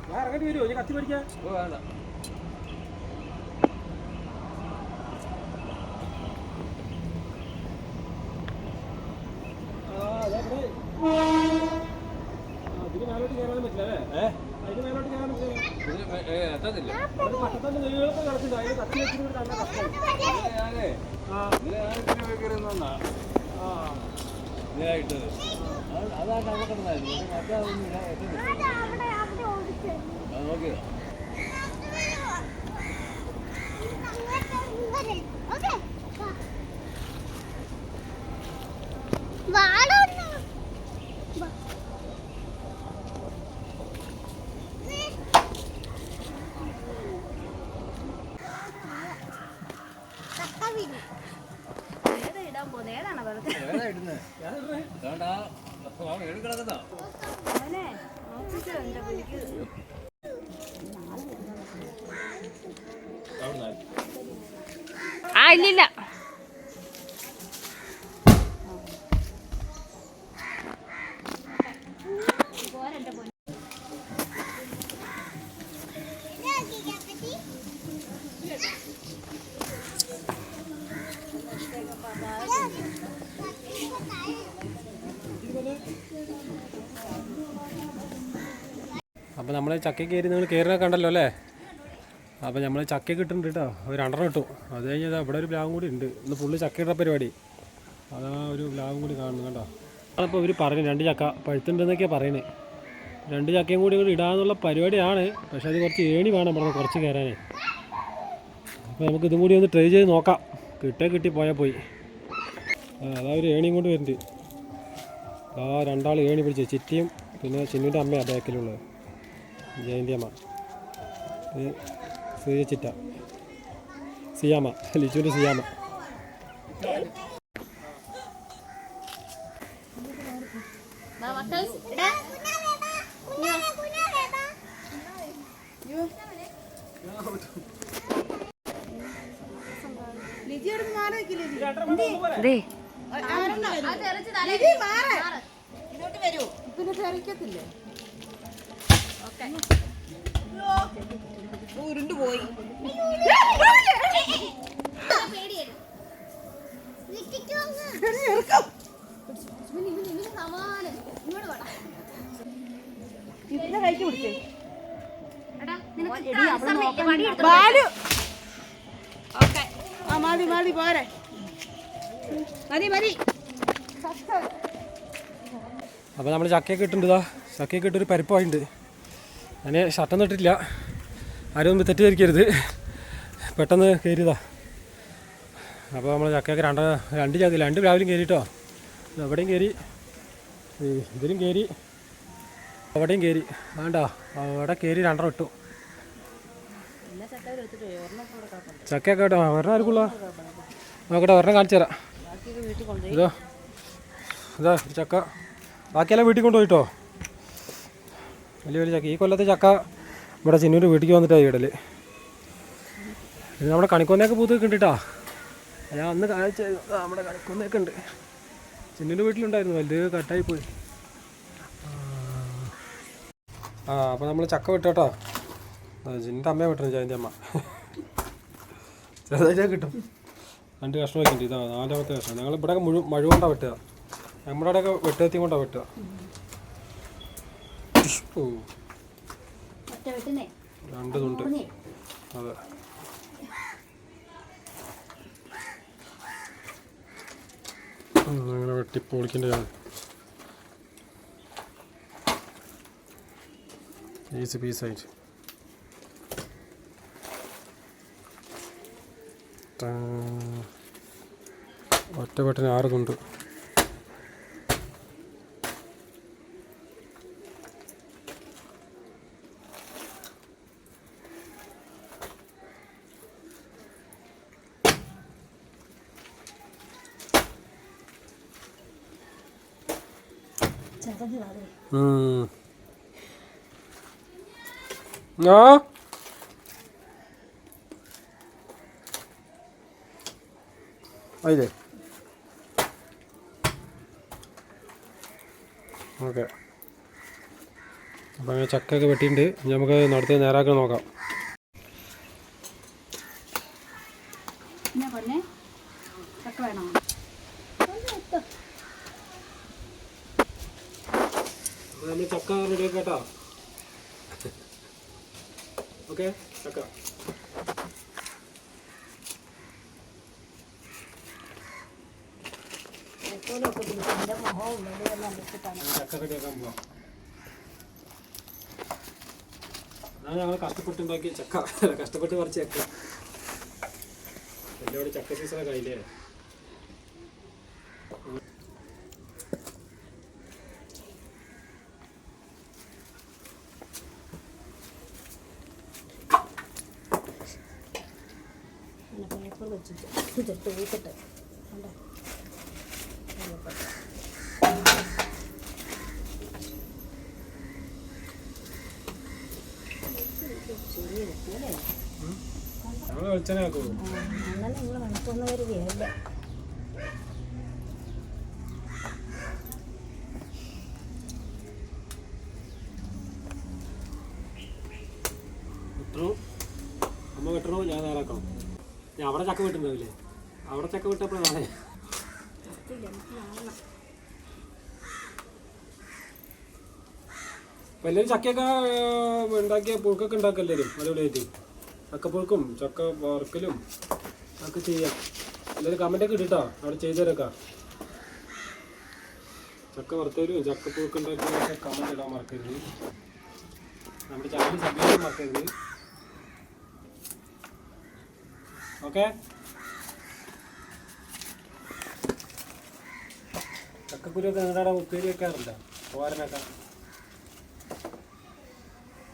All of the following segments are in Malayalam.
ഞാൻ ഇറങ്ങേണ്ടി വരുമോ? ഞാൻ കത്തി പഠിക്കാൻ വേണ്ട. ഇതിന് മേലോട്ട് കയറാനും പറ്റില്ല അല്ലേ? അതിന് മേലോട്ട് കയറാൻ പറ്റില്ല. പട്ടത്തന്നെ നെയ്യൊക്കെ കിടക്കുന്നുണ്ട്. അതിന് കത്തി വെച്ചിട്ട് തന്നെ കഷ്ടം. അതാണ് അവിടെ കിടന്നായിരുന്നു. മറ്റൊന്നുമില്ല. അത് നോക്കിയതാ. ഇല്ലില്ല. അപ്പോൾ നമ്മൾ ചക്ക കയറി നിങ്ങൾ കയറിനെ കണ്ടല്ലോ അല്ലേ? അപ്പോൾ നമ്മൾ ചക്ക കിട്ടുന്നുണ്ട് കേട്ടോ. ഒരു 2 കിട്ടും. അത് കഴിഞ്ഞാൽ ഇവിടെ ഒരു പ്ലാവും കൂടി ഉണ്ട്. ഇന്ന് ഫുള്ള് ചക്കയുടെ പരിപാടി. അതാ ഒരു പ്ലാവും കൂടി കാണുന്നു കേട്ടോ. അപ്പോൾ ഇവർ പറഞ്ഞു 2 ചക്ക പഴുത്തുണ്ടെന്നൊക്കെയാണ് പറയുന്നത്. 2 ചക്കയും കൂടി ഇടാന്നുള്ള പരിപാടിയാണ്. പക്ഷേ അത് കുറച്ച് ഏണി വേണം ഇവിടെ കുറച്ച് കയറാനേ. അപ്പോൾ നമുക്ക് ഇതും കൂടി ഒന്ന് ട്രൈ ചെയ്ത് നോക്കാം. കിട്ടി പോയാൽ പോയി. അതാ ഒരു ഏണിയും കൊണ്ട് വരുന്നുണ്ട്. ആ 2 ആൾ ഏണി പിടിച്ച് ചിറ്റിയും പിന്നെ ചിന്നുവിൻ്റെ അമ്മയാണ് ബാക്കിലുള്ളത്. ജയന്തി അമ്മ, ചിറ്റ സിയാമ്മ, ലിച്ചുവിൻ്റെ സിയാമ്മ. ഉരുണ്ടുപോയി. ഇതിന്റെ കൈക്ക് പിടിച്ചേ. മതി പോരെ. മതി. അപ്പോൾ നമ്മൾ ചക്കയൊക്കെ ഇട്ടുണ്ട്. ചക്കയൊക്കെ ഇട്ടൊരു പരിപ്പായിട്ടുണ്ട്. ഞാൻ ഷർട്ടൊന്നും ഇട്ടിട്ടില്ല. ആരും ഒന്നും തെറ്റിദ്ധരിക്കരുത്. പെട്ടെന്ന് കയറിയതാ. അപ്പോൾ നമ്മൾ ചക്കയൊക്കെ 2 രാവിലെയും കയറിയിട്ടോ. എവിടെയും കയറി, ഇതിലും കയറി, അവിടെയും കയറി. വേണ്ട അവിടെ കയറി 2 ഇട്ടു. ചക്കയൊക്കെ കേട്ടോ. ഒരെണ്ണം ആർക്കുള്ള നോക്കട്ടെ. ഒരെണ്ണം കാണിച്ചു തരാം. ഇതാ ചക്ക. ബാക്കിയെല്ലാം വീട്ടിൽ കൊണ്ടുപോയിട്ടോ. വലിയ ചക്ക. ഈ കൊല്ലത്തെ ചക്ക ഇവിടെ ചിന്നൂൻ്റെ വീട്ടിലേക്ക് വന്നിട്ടാണ് ഇടൽ. ഇത് നമ്മുടെ കണിക്കൊന്നയൊക്കെ പൂത്തൊക്കെ ഉണ്ട് കേട്ടോ. ഞാൻ അന്ന് കാണിച്ച നമ്മുടെ കണിക്കൊന്നയൊക്കെ ഉണ്ട്. ചിന്നൂൻ്റെ വീട്ടിലുണ്ടായിരുന്നു. വലുത് കട്ടായി പോയി. അപ്പോൾ നമ്മൾ ചക്ക വിട്ടു കേട്ടോ. ചിന്നിൻ്റെ അമ്മയെ വിട്ടു. ജയന്തി അമ്മ ചെറുതായിട്ട് കിട്ടും. 2 കഷ്ണമൊക്കെ ഉണ്ട്. ഇതാ 4ാമത്തെ കഷ്ണം. ഞങ്ങൾ ഇവിടെ മഴ കൊണ്ടാണ് വെട്ടുക. നമ്മുടെ അവിടെയൊക്കെ വെട്ടുകത്തി കൊണ്ടാണ് വെട്ടുക. ഓ 2 തുണ്ട്. അതെ. അങ്ങനെ വെട്ടിപ്പൊളിക്കേണ്ടതാണ്. പീസായിട്ട് ഒറ്റ വെട്ടിന് 6 തുണ്ട്. ആ അതില്ലേ ഓക്കെ. അപ്പം അങ്ങനെ ചക്കയൊക്കെ വെട്ടിയിട്ടുണ്ട്. ഇനി നമുക്ക് നടത്തി നേരാക്കാൻ നോക്കാം. നമ്മൾ ചക്ക റെഡിയാക്കി കേട്ടോ. ഓക്കെ ചക്ക ചക്ക റെഡിയാക്കാൻ പോവാം. അതാണ് ഞങ്ങൾ കഷ്ടപ്പെട്ടുണ്ടാക്കിയ ചക്ക. കഷ്ടപ്പെട്ട് പറിച്ച ചക്ക. എല്ലാവരും ചക്ക സീസണൊക്കെ ആയില്ലേ. ഞങ്ങൾ വെളിച്ചെണ്ണ ആക്കുള്ളൂ. വിട്ടണോ അമ്മ വിട്ടണോ ഞാൻ നേരാക്കണം. ഞാൻ അവിടെ ചക്ക വിട്ടുണ്ടാവില്ലേ? അവിടെ ചക്ക വിട്ടപ്പോൾ നാളെ അപ്പം എല്ലാവരും ചക്കയൊക്കെ ഉണ്ടാക്കിയ പുഴുക്കൊക്കെ ഉണ്ടാക്കുക. എല്ലാവരും അടിപൊളിയായിട്ട് ചക്കപ്പുഴുക്കും ചക്ക വറുക്കലും ഒക്കെ ചെയ്യാം. എല്ലാവരും കമൻറ്റൊക്കെ ഇട്ടിട്ടോ അവിടെ ചെയ്തു തരക്കാം. ചക്ക വറുത്തവരും ചക്കപ്പുഴുക്ക് ഉണ്ടാക്കിയതൊക്കെ കമൻറ്റ് ഇടാൻ മറക്കരുത്. നമ്മുടെ ചാനൽ സബ്സ്ക്രൈബ് ചെയ്യാൻ മറക്കരുത്. ഓക്കെ. ചക്കക്കുരുവൊക്കെ നിങ്ങളുടെ ഉപ്പേരി വെക്കാറുണ്ടോ? തോരനൊക്കെ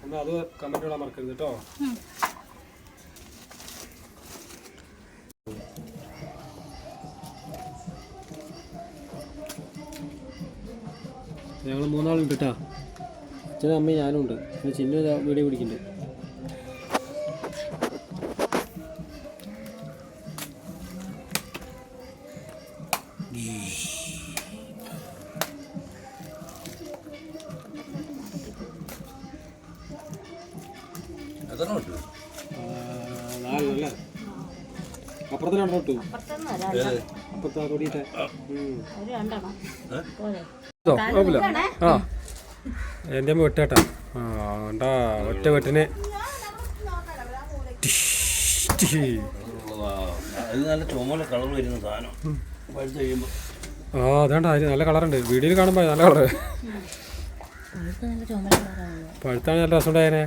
എന്നാൽ അത് കമൻറ്റ് ഇടാൻ മറക്കരുത് കേട്ടോ. ഞങ്ങൾ മൂന്നാളുണ്ട് കേട്ടോ. അച്ഛനും അമ്മയും ഞാനും ഉണ്ട്. പിന്നെ ചിന്ന വീഡിയോ പിടിക്കുന്നുണ്ട്. നാലല്ലേ അപ്പുറത്ത് രണ്ടോ ഇട്ടു. അപ്പുറത്ത് തൊടിയിട്ടെ ആ എൻ്റെ അമ്മ വെട്ടേട്ടാ. ആ ഉണ്ടാ ഒറ്റ വെട്ടിന് ആ അതാണ്ടാ അതിന് നല്ല കളറുണ്ട്. വീഡിയോയിൽ കാണുമ്പോൾ നല്ല കളറ്. പഴുത്താണ് നല്ല രസമുണ്ടായതിനെ.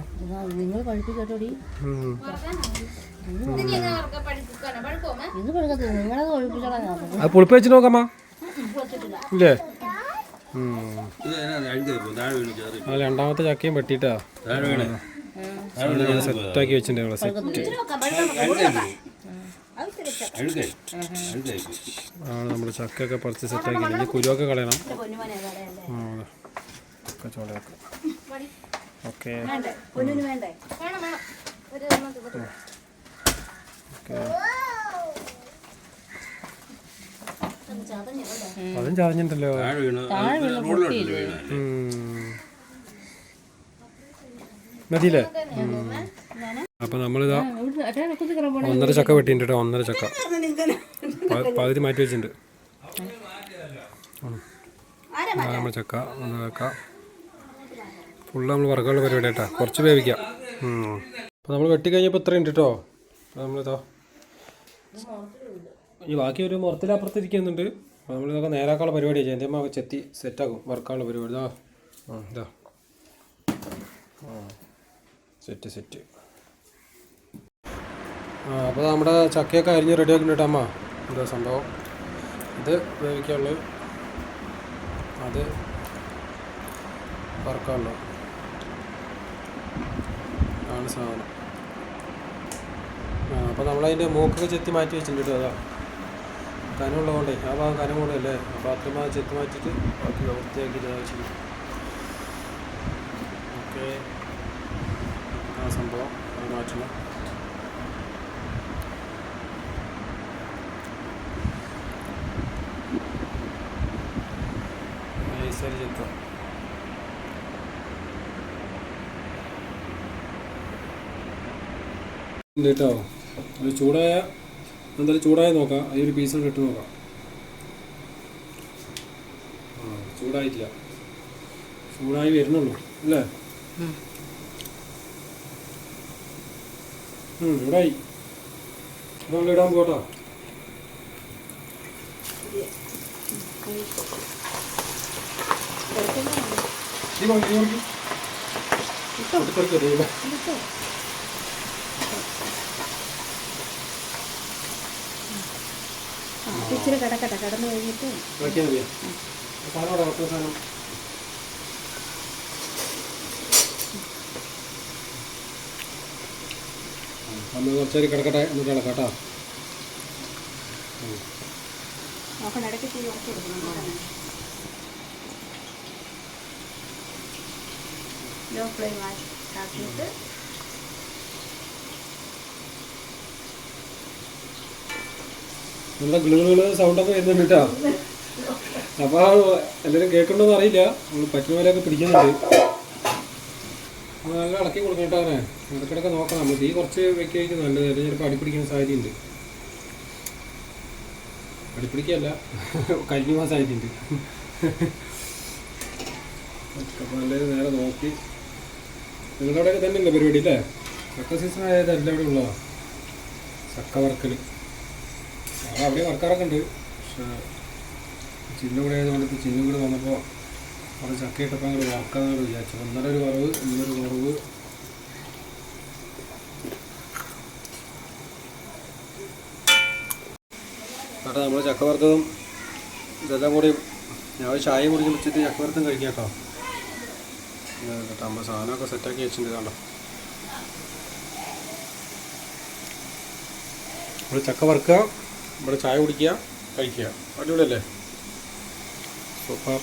അത് പുളിപ്പ് വെച്ച് നോക്കാമ്മ ഇല്ലേ? ആ രണ്ടാമത്തെ ചക്കയും വെട്ടിട്ടാ സെറ്റാക്കി വെച്ചിട്ടുണ്ട് ഞങ്ങള്. ആണ് നമ്മൾ ചക്കയൊക്കെ പറിച്ച് സെറ്റാക്കി. ഇനി കുരുവൊക്കെ കളയണം. ചോളയൊക്കെ ഓക്കെ. അതും ചതഞ്ഞിട്ടുണ്ടല്ലോ. മതിയില്ലേ? അപ്പൊ നമ്മളിതാ 1.5 ചക്ക വെട്ടിണ്ട് കേട്ടോ. 1.5 ചക്ക പകുതി മാറ്റി വെച്ചിട്ടുണ്ട്. നമ്മൾ ചക്ക വെക്കാം. ഫുള്ള് നമ്മൾ വറുക്കാനുള്ള പരിപാടി കേട്ടോ. കുറച്ച് വേവിക്കാം. അപ്പോൾ നമ്മൾ വെട്ടിക്കഴിഞ്ഞപ്പോൾ ഇത്രയും ഉണ്ട് കേട്ടോ. അപ്പോൾ നമ്മളിതാ ഈ ബാക്കി ഒരു മുറത്തിലപ്പുറത്ത് ഇരിക്കുന്നുണ്ട്. അപ്പോൾ നമ്മളിതൊക്കെ നേരാക്കാനുള്ള പരിപാടിയാണ്. എൻ്റെ ചെത്തി സെറ്റാക്കും വറുക്കാനുള്ള പരിപാടി. ഇതാ ഇതാ സെറ്റ്. അപ്പോൾ നമ്മുടെ ചക്കയൊക്കെ അരിഞ്ഞ് റെഡി ആക്കുന്നുണ്ട് അമ്മ. ഇതാ സംഭവം. ഇത് വേവിക്കാനുള്ളൂ. അത് വറുക്കാനുള്ളൂ ആണ് സാധനം. അപ്പോൾ നമ്മളതിൻ്റെ മൂക്കൊക്കെ ചെത്തി മാറ്റി വെച്ചിട്ടുണ്ട്. അതാ കനമുള്ളതുകൊണ്ടേ ആ ഭാഗം കനം കൊണ്ടല്ലേ അപ്പോൾ അത്രയും ചെത്ത് മാറ്റിയിട്ട് ബാക്കി വൃത്തിയാക്കിയിട്ട് ചെയ്യും. ഓക്കെ, ആ സംഭവം അത് മാറ്റണം. നൈസായിട്ട് ചെത്താം. കേട്ടോ, അത് ചൂടായ എന്തായാലും ചൂടായി നോക്കാം. അതിലൊരു പീസ് ഇട്ട് നോക്കാം. ചൂടായിട്ടില്ല, ചൂടായി വരുന്നുള്ളൂ അല്ലേ? ചൂടായി. നമ്മൾ ഇടാൻ പോട്ടോ. ഇച്ചിരി കിടക്കട്ടെ, കിടന്നു കഴിഞ്ഞിട്ട് സാധനം നമ്മൾ കുറച്ചേരി കിടക്കട്ടെ എന്നിട്ട് ഇളക്കാം കേട്ടോ. ഇടയ്ക്ക് തീ കുറച്ച് കൊടുക്കണം. ലോ ഫ്ലെയിം ആക്കിയിട്ട് നല്ല ഗിളുകള് സൗണ്ടൊക്കെ വരുന്നുണ്ട് കേട്ടോ. അപ്പോൾ എല്ലാവരും കേൾക്കണമെന്ന് അറിയില്ല. നമ്മൾ പറ്റുന്ന പോലെയൊക്കെ പിടിക്കുന്നുണ്ട്. നല്ല ഇളക്കി കൊടുക്കണം കേട്ടോ. അങ്ങനെ ഇടയ്ക്കിടയ്ക്ക് നോക്കണം. നമ്മൾ തീ കുറച്ച് വെക്കുകയായിരിക്കും നല്ലത്. അല്ലെങ്കിൽ ചിലപ്പോൾ അടിപ്പിടിക്കുന്ന സാധ്യതയുണ്ട്. അടിപ്പിടിക്കല്ല, കരിഞ്ഞു പോകാൻ സാധ്യതയുണ്ട്. അപ്പോൾ എല്ലാവരും നേരെ നോക്കി. നിങ്ങളുടെ അവിടെയൊക്കെ തന്നെ അല്ലേ പരിപാടി അല്ലേ? ചക്ക സീസൺ ആയത് എല്ലാവരും ഉള്ളതാണ് ചക്ക വറക്കൽ. അവിടെ വർക്കാറൊക്കെ ഉണ്ട്. പക്ഷേ ചിന്ന കൂടെ ആയതുകൊണ്ട് ഇപ്പോൾ ചിന്നും കൂടെ വന്നപ്പോൾ അവിടെ ചക്ക ഇട്ടപ്പോൾ അങ്ങോട്ട് വറക്കാമെന്നാണ് വിചാരിച്ചത്. ഇന്നലെ ഒരു കുറവ്, ഇന്നൊരു കുറവ്. കേട്ടോ, നമ്മൾ ചക്ക വറുത്തതും ഇതെല്ലാം കൂടി ഞാൻ ചായ കുടിക്കാൻ വെച്ചിട്ട് ചക്ക വറുത്തും കഴിക്കാം കേട്ടോ. കേട്ടോ, നമ്മൾ സാധനമൊക്കെ സെറ്റാക്കി വെച്ചിട്ടുണ്ട്. കണ്ടോ, നമ്മൾ ചക്ക വറുക്കുക, ഇവിടെ ചായ കുടിക്കുക, കഴിക്കുക. അടിപൊളിയല്ലേ? സൂപ്പർ.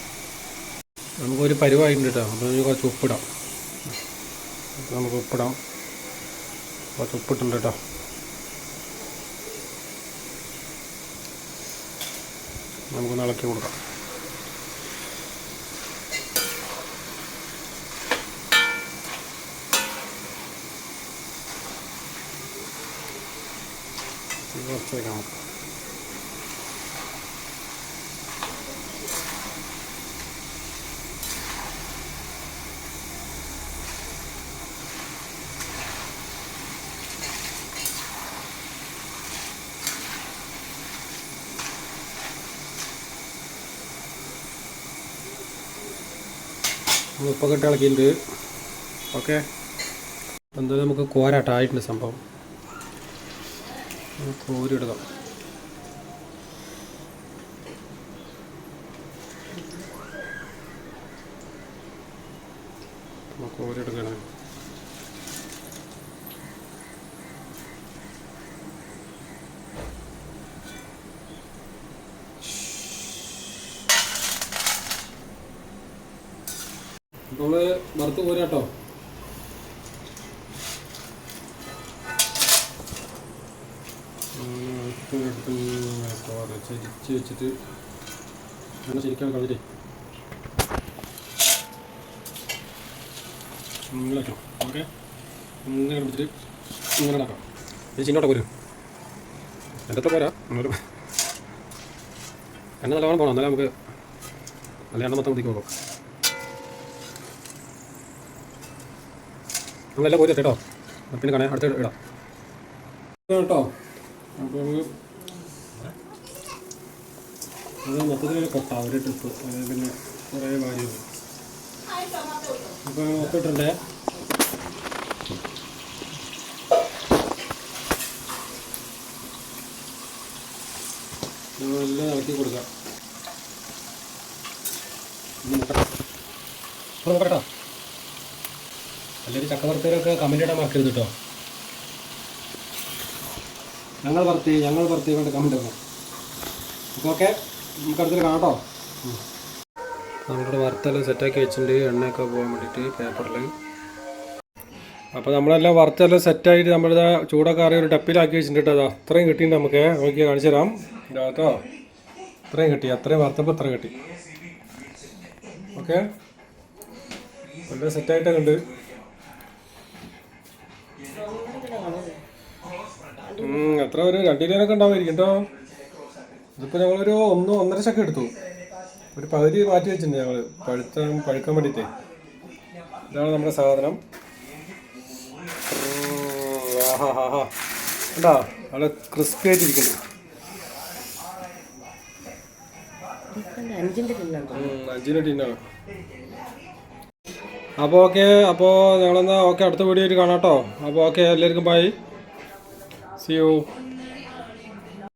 നമുക്കൊരു പരുവായിട്ടുണ്ട് കേട്ടോ. അപ്പോൾ നമുക്ക് കുറച്ച് ഉപ്പിടാം. അപ്പോൾ നമുക്ക് ഉപ്പിടാം. കുറച്ച് ഉപ്പിട്ടുണ്ട് കേട്ടോ. നമുക്കൊന്ന് ഇളക്കി കൊടുക്കാം. കുറച്ച് വയ്ക്കാം നമുക്ക്. ഉപ്പൊക്കെ ഇട്ട് ഇളക്കിയിട്ടുണ്ട്. ഓക്കെ, എന്തായാലും നമുക്ക് കോരാട്ടം ആയിട്ടുണ്ട് സംഭവം. കോരി എടുക്കാം. കോരി എടുക്കണം. അപ്പോൾ നമ്മൾ വറുത്ത് കോരാട്ടോ. ചരിച്ച് വെച്ചിട്ട് അങ്ങനെ ശരിക്കാണ് കളഞ്ഞിട്ടേ ഇങ്ങനെ വയ്ക്കണം. ഓക്കെ, ഇങ്ങനെ പിടിച്ചിട്ട് ഇങ്ങനെ ഇടാക്കാം. ഇത് ചിന്നോട്ടെ പോരും. എൻ്റെ പോരാ, നമ്മളൊരു എണ്ണ നല്ലവണ്ണം പോകണം. എന്നാലും നമുക്ക് നല്ല എണ്ണ മൊത്തം കുടിക്ക് നോക്കാം. നമ്മളെല്ലാം പോയി കേട്ടോ. പിന്നെ കാണാൻ അടുത്ത് ഇടാം കേട്ടോ. അപ്പോൾ നമുക്ക് അത് മൊത്തത്തിൽ കൊട്ടാം ഒരു ട്രിപ്പ്. അതായത് പിന്നെ കുറേ കാര്യമുണ്ട്. അപ്പോൾ മൊത്തം ഇട്ടുണ്ടേ. എല്ലാം ഇളക്കി കൊടുക്കാം. കേട്ടോ, എല്ലാവരും ചക്ക വറുത്തവരൊക്കെ കമൻറ്റ് ഇടാൻ മറക്കരുത് കേട്ടോ. ഞങ്ങൾ വറുത്തി കൊണ്ട് കമൻറ്റ് ഇടണം. ഓക്കെ നമുക്ക് അടുത്തൊരു കാണാം കേട്ടോ. നമ്മളിവിടെ വറുത്തെല്ലാം സെറ്റാക്കി വെച്ചിട്ടുണ്ട് എണ്ണയൊക്കെ പോകാൻ വേണ്ടിയിട്ട് പേപ്പറിൽ. അപ്പോൾ നമ്മളെല്ലാം വറുത്തെല്ലാം സെറ്റായിട്ട് നമ്മളിതാ ചൂടൊക്കെ അറിയ ഒരു ഡപ്പിലാക്കി വെച്ചിട്ടുണ്ട് കേട്ടോ. അതാ അത്രയും കിട്ടിയിട്ടുണ്ട് നമുക്ക്. നോക്കി കാണിച്ചു തരാം ഇതാ കേട്ടോ. അത്രയും കിട്ടി, അത്രയും വറുത്തപ്പോൾ അത്രയും കിട്ടി. ഓക്കെ നല്ല സെറ്റായിട്ടൊക്കെ ഉണ്ട്. എത്ര ഒരു 2 കിലോനൊക്കെ ഉണ്ടാവുമായിരിക്കും കേട്ടോ. ഇതിപ്പോൾ ഞങ്ങളൊരു 1.5 ചക്ക എടുത്തു. ഒരു പകുതി മാറ്റി വെച്ചിട്ടുണ്ട് ഞങ്ങൾ പഴുക്കാൻ വേണ്ടിയിട്ട്. ഇതാണ് നമ്മുടെ സാധനം. ആഹാ ഹാ ഹാ കേട്ടോ, നല്ല ക്രിസ്പി ആയിട്ടിരിക്കുന്നു. 5 ടിന്നാണ്. അപ്പോൾ ഓക്കെ, അപ്പോൾ ഞങ്ങളെന്നാൽ ഓക്കെ അടുത്ത വീഡിയോയിൽ കാണാം കേട്ടോ. അപ്പോൾ ഓക്കെ എല്ലാവർക്കും ബൈ, സി യു.